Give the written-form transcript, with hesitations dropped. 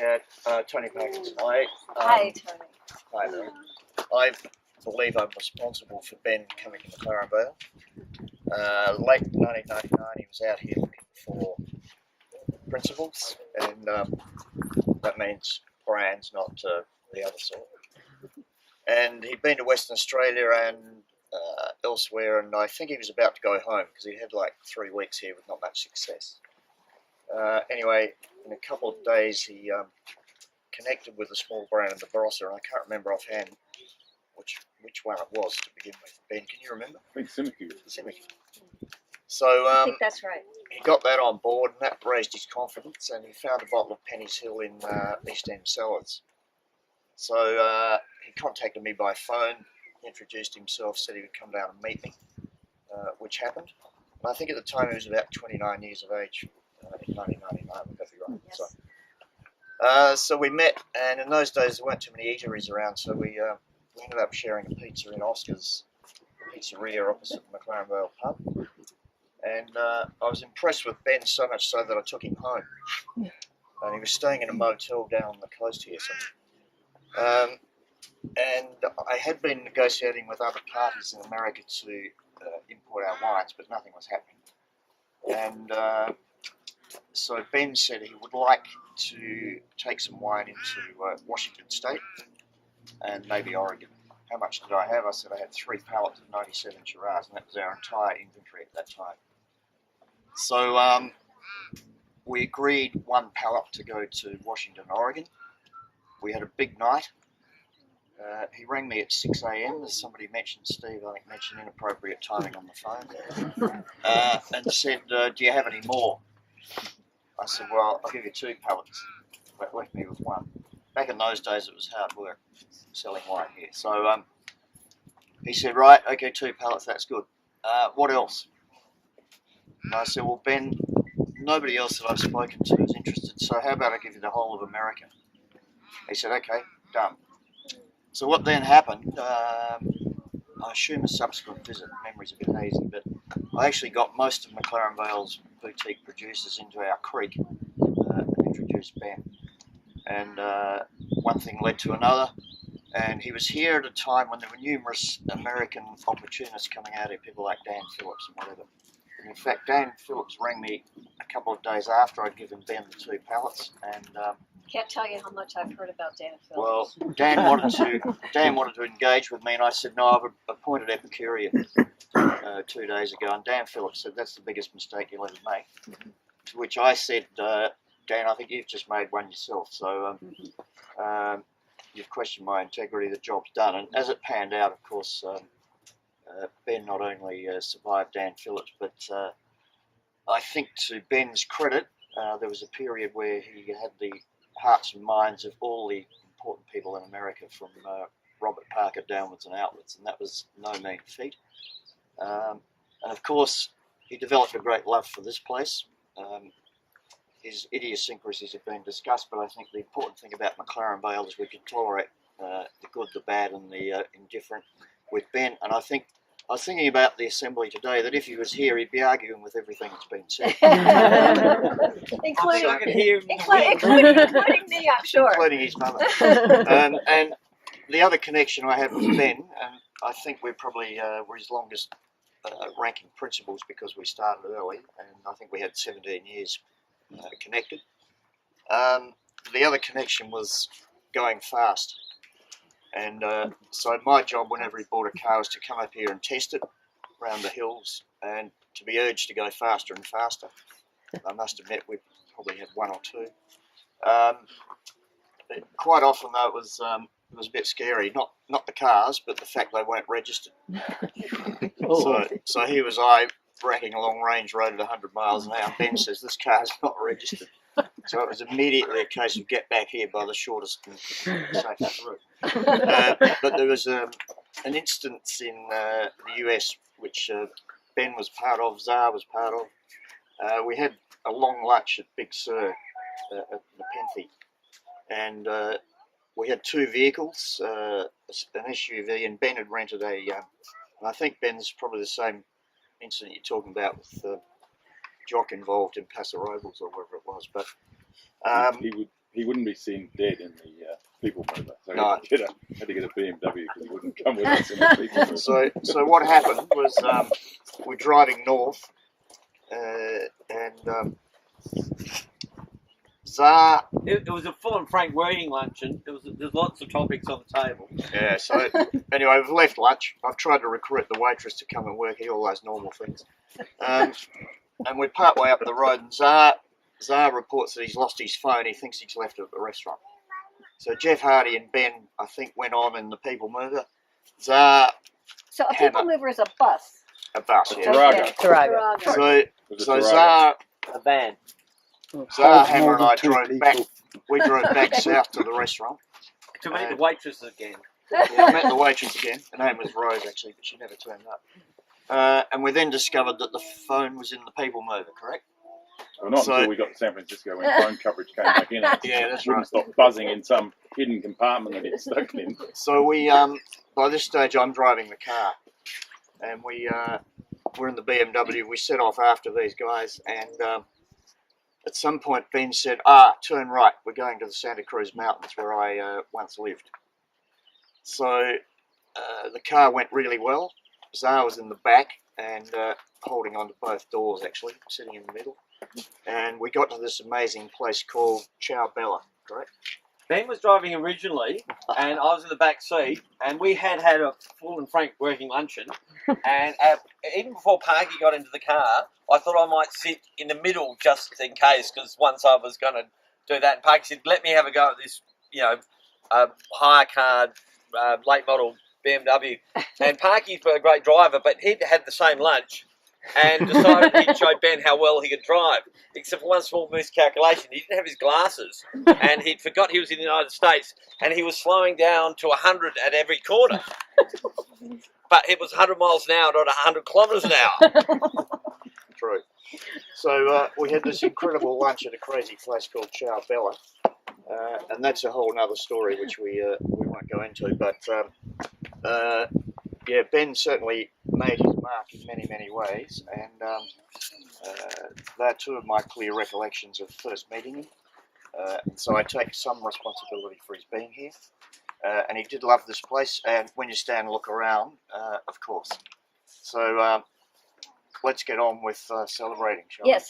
Yeah, Tony Parkinson. Hi, Tony. Hi there. I believe I'm responsible for Ben coming to McLaren Vale. Late 1999, he was out here looking for principals, and that means brands, not the other sort. And he'd been to Western Australia and elsewhere, and I think he was about to go home because he had like 3 weeks here with not much success. Anyway, in a couple of days, he connected with a small brand in the Barossa, and I can't remember offhand which one it was to begin with. Ben, can you remember? I think Simicky. So I think that's right. he got that on board, and that raised his confidence, and he found a bottle of Penny's Hill in East End Cellars. So he contacted me by phone, introduced himself, said he would come down and meet me, which happened. And I think at the time he was about 29 years of age in 1999, would that be right? Yes. So we met, and in those days there weren't too many eateries around, so we ended up sharing a pizza in Oscar's pizzeria opposite the McLaren Vale pub. And I was impressed with Ben so much so that I took him home. And he was staying in a motel down on the coast here. So, and I had been negotiating with other parties in America to import our wines, but nothing was happening. And so Ben said he would like to take some wine into Washington State and maybe Oregon. How much did I have? I said I had 3 pallets of 97 Shiraz, and that was our entire inventory at that time. So we agreed 1 pallet to go to Washington, Oregon. We had a big night. He rang me at 6 a.m. as somebody mentioned, Steve, I think mentioned inappropriate timing on the phone, and said, do you have any more? I said, well, I'll give you 2 pallets. But left me with 1. Back in those days, it was hard work selling wine here. So he said, right, okay, 2 pallets, that's good. What else? And I said, well, Ben, nobody else that I've spoken to is interested, so how about I give you the whole of America? He said, okay, done. So what then happened, I assume a subsequent visit, memory's a bit hazy, but I actually got most of McLaren Vale's boutique producers into our creek and introduced Ben. And one thing led to another, and he was here at a time when there were numerous American opportunists coming out here, people like Dan Phillips and whatever. And in fact, Dan Phillips rang me a couple of days after I'd given Ben the 2 pallets, and Can't tell you how much I've heard about Dan Phillips. well, Dan wanted to engage with me, and I said, no, I've appointed Epicurean 2 days ago, and Dan Phillips said, that's the biggest mistake you'll ever make. To which I said, Dan, I think you've just made one yourself, so you've questioned my integrity, the job's done. And as it panned out, of course, Ben not only survived Dan Phillips, but I think to Ben's credit, there was a period where he had the hearts and minds of all the important people in America, from Robert Parker downwards and outwards, and that was no mean feat. And of course, he developed a great love for this place. His idiosyncrasies have been discussed, but I think the important thing about McLaren Vale is we can tolerate the good, the bad, and the indifferent with Ben. And I think I was thinking about the assembly today that if he was here, he'd be arguing with everything that's been said. including me, I'm sure. Including his mother. And the other connection I have with Ben, and I think we're probably were his longest ranking principals because we started early, and I think we had 17 years connected. The other connection was going fast. And so my job whenever he bought a car was to come up here and test it around the hills and to be urged to go faster and faster. I must admit we probably had 1 or 2. Quite often though it was a bit scary, not the cars, but the fact they weren't registered. So here was I racking along Range Road at 100 miles an hour, and Ben says, this car's not registered. So it was immediately a case of get back here by the shortest and safest route. But there was an instance in the US which Ben was part of, Zar was part of. We had a long lunch at Big Sur at the Penthe, and we had 2 vehicles, an SUV, and Ben had rented and I think Ben's probably the same incident you're talking about with Jock involved in Paso Robles or wherever it was, but he wouldn't be seen dead in the people mover. So No. he had to get a BMW because he wouldn't come with us in the people mover. So what happened was we're driving north, and Zar. It was a full and frank working luncheon. There's lots of topics on the table. Yeah. So anyway, we've left lunch. I've tried to recruit the waitress to come and work here, all those normal things. And we're part way up the road, and Zar reports that he's lost his phone. He thinks he's left it at the restaurant. So Jeff Hardy and Ben, I think, went on in the people mover. Zar. So a people mover is a bus. A bus, yeah. Tarago. So Zar, A van. Zar, Hammer, and I drove back. We drove back south to the restaurant. To meet the waitress again. Yeah, I met the waitress again. Her name was Rose, actually, but she never turned up. And we then discovered that the phone was in the people mover, correct? Well, not until we got to San Francisco when phone coverage came back in. Yeah, that's It wouldn't right. stop buzzing in some hidden compartment that it's stuck in. So we, by this stage, I'm driving the car, and we're in the BMW. We set off after these guys, and at some point, Ben said, turn right. We're going to the Santa Cruz Mountains where I once lived. So the car went really well. Zar was in the back and holding onto both doors, actually, sitting in the middle. And we got to this amazing place called Chow Bella, correct? Ben was driving originally, and I was in the back seat, and we had a full and frank working luncheon. And even before Parky got into the car, I thought I might sit in the middle just in case, because once I was going to do that, and Parky said, "Let me have a go at this, hire car, late model BMW." And Parky's a great driver, but he'd had the same lunch and decided he'd show Ben how well he could drive. Except for one small miscalculation, he didn't have his glasses, and he'd forgot he was in the United States, and he was slowing down to 100 at every corner. But it was 100 miles an hour, not 100 kilometres an hour. True. So we had this incredible lunch at a crazy place called Chow Bella, and that's a whole other story which we won't go into. But yeah, Ben certainly made his mark in many, many ways, and they're two of my clear recollections of first meeting him. And so I take some responsibility for his being here. And he did love this place, and when you stand and look around, of course. So let's get on with celebrating, shall we? Yes.